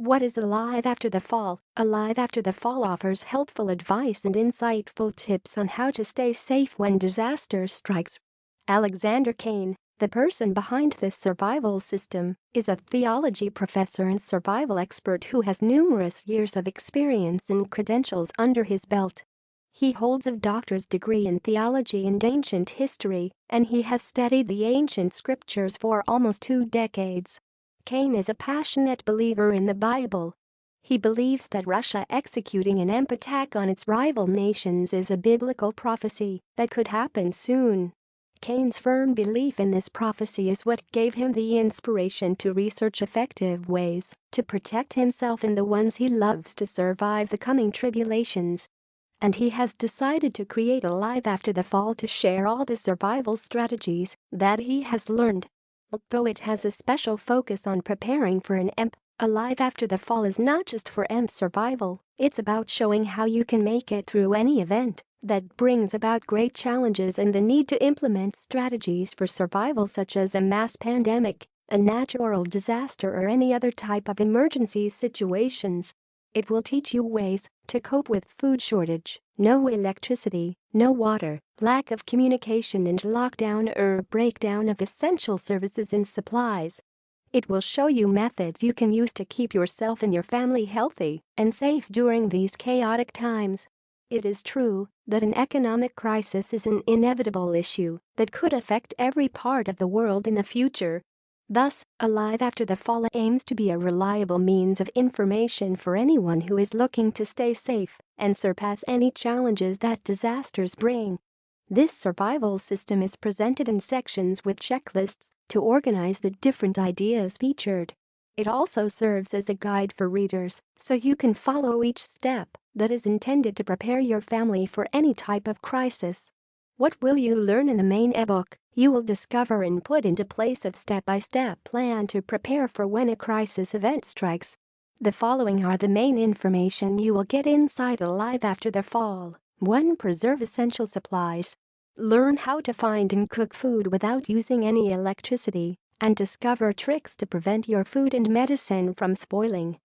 What is Alive After the Fall? Alive After the Fall offers helpful advice and insightful tips on how to stay safe when disaster strikes. Alexander Cain, the person behind this survival system, is a theology professor and survival expert who has numerous years of experience and credentials under his belt. He holds a doctor's degree in theology and ancient history, and he has studied the ancient scriptures for almost 2 decades. Cain is a passionate believer in the Bible. He believes that Russia executing an EMP attack on its rival nations is a biblical prophecy that could happen soon. Cain's firm belief in this prophecy is what gave him the inspiration to research effective ways to protect himself and the ones he loves to survive the coming tribulations. And he has decided to create Alive After the Fall to share all the survival strategies that he has learned. Though it has a special focus on preparing for an EMP, Alive After the Fall is not just for EMP survival, it's about showing how you can make it through any event that brings about great challenges and the need to implement strategies for survival such as a mass pandemic, a natural disaster or any other type of emergency situations. It will teach you ways to cope with food shortage, no electricity, no water, lack of communication and lockdown or breakdown of essential services and supplies. It will show you methods you can use to keep yourself and your family healthy and safe during these chaotic times. It is true that an economic crisis is an inevitable issue that could affect every part of the world in the future. Thus, Alive After the Fall aims to be a reliable means of information for anyone who is looking to stay safe and surpass any challenges that disasters bring. This survival system is presented in sections with checklists to organize the different ideas featured. It also serves as a guide for readers so you can follow each step that is intended to prepare your family for any type of crisis. What will you learn in the main ebook? You will discover and put into place a step-by-step plan to prepare for when a crisis event strikes. The following are the main information you will get inside Alive After the Fall. 1. Preserve essential supplies. Learn how to find and cook food without using any electricity, and discover tricks to prevent your food and medicine from spoiling.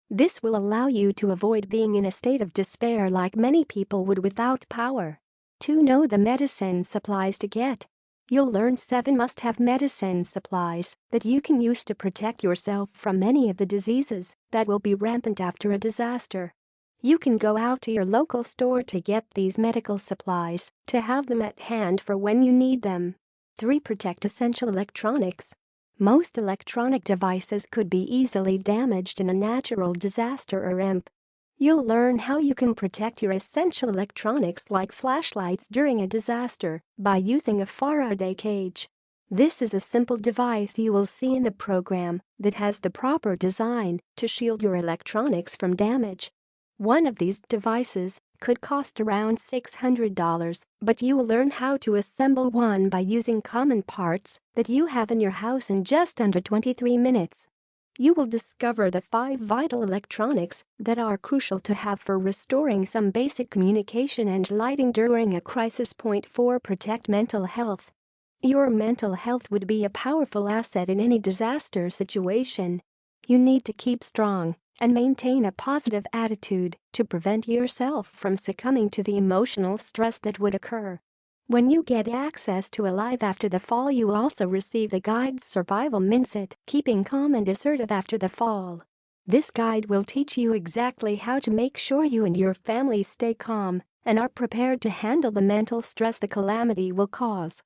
This will allow you to avoid being in a state of despair like many people would without power. 2. Know the medicine supplies to get. You'll learn 7 must-have medicine supplies that you can use to protect yourself from many of the diseases that will be rampant after a disaster. You can go out to your local store to get these medical supplies to have them at hand for when you need them. 3. Protect essential electronics. Most electronic devices could be easily damaged in a natural disaster or EMP. You'll learn how you can protect your essential electronics like flashlights during a disaster by using a Faraday cage. This is a simple device you will see in the program that has the proper design to shield your electronics from damage. One of these devices could cost around $600, but you will learn how to assemble one by using common parts that you have in your house in just under 23 minutes. You will discover the 5 vital electronics that are crucial to have for restoring some basic communication and lighting during a crisis. 4. Protect mental health. Your mental health would be a powerful asset in any disaster situation. You need to keep strong and maintain a positive attitude to prevent yourself from succumbing to the emotional stress that would occur. When you get access to Alive After the Fall, you will also receive the guide Survival Mindset, Keeping Calm and Assertive After the Fall. This guide will teach you exactly how to make sure you and your family stay calm and are prepared to handle the mental stress the calamity will cause.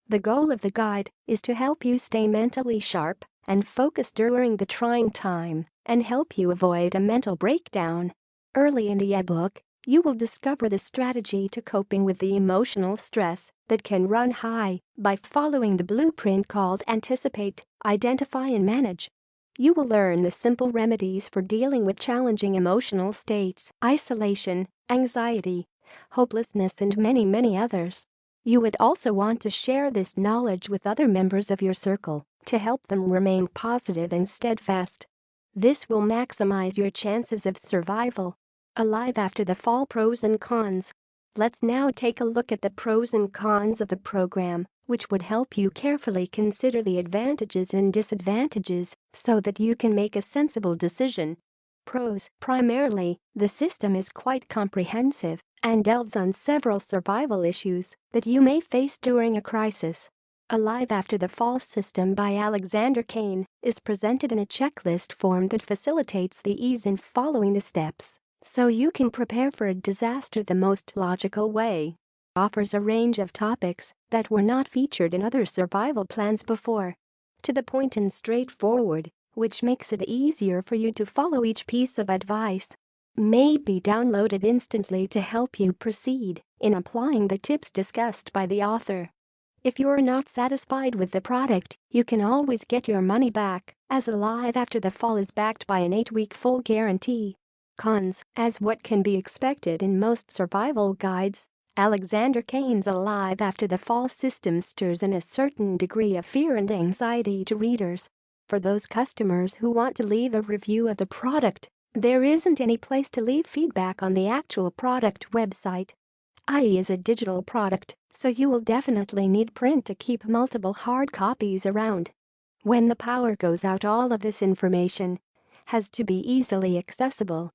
The goal of the guide is to help you stay mentally sharp and focused during the trying time and help you avoid a mental breakdown. Early in the ebook, you will discover the strategy to coping with the emotional stress that can run high by following the blueprint called Anticipate, Identify and Manage. You will learn the simple remedies for dealing with challenging emotional states, isolation, anxiety, hopelessness and many others. You would also want to share this knowledge with other members of your circle to help them remain positive and steadfast. This will maximize your chances of survival. Alive After the Fall Pros and Cons. Let's now take a look at the pros and cons of the program, which would help you carefully consider the advantages and disadvantages so that you can make a sensible decision. Pros: primarily, the system is quite comprehensive and delves on several survival issues that you may face during a crisis. Alive After the Fall system by Alexander Cain is presented in a checklist form that facilitates the ease in following the steps so you can prepare for a disaster the most logical way. Offers a range of topics that were not featured in other survival plans before. To the point and straightforward, which makes it easier for you to follow each piece of advice. May be downloaded instantly to help you proceed in applying the tips discussed by the author. If you're not satisfied with the product, you can always get your money back, as Alive After the Fall is backed by an 8-week full guarantee. Cons: as what can be expected in most survival guides, Alexander Cain's Alive After the Fall system stirs in a certain degree of fear and anxiety to readers. For those customers who want to leave a review of the product, there isn't any place to leave feedback on the actual product website. i.e. is a digital product, so you will definitely need print to keep multiple hard copies around. When the power goes out, all of this information has to be easily accessible.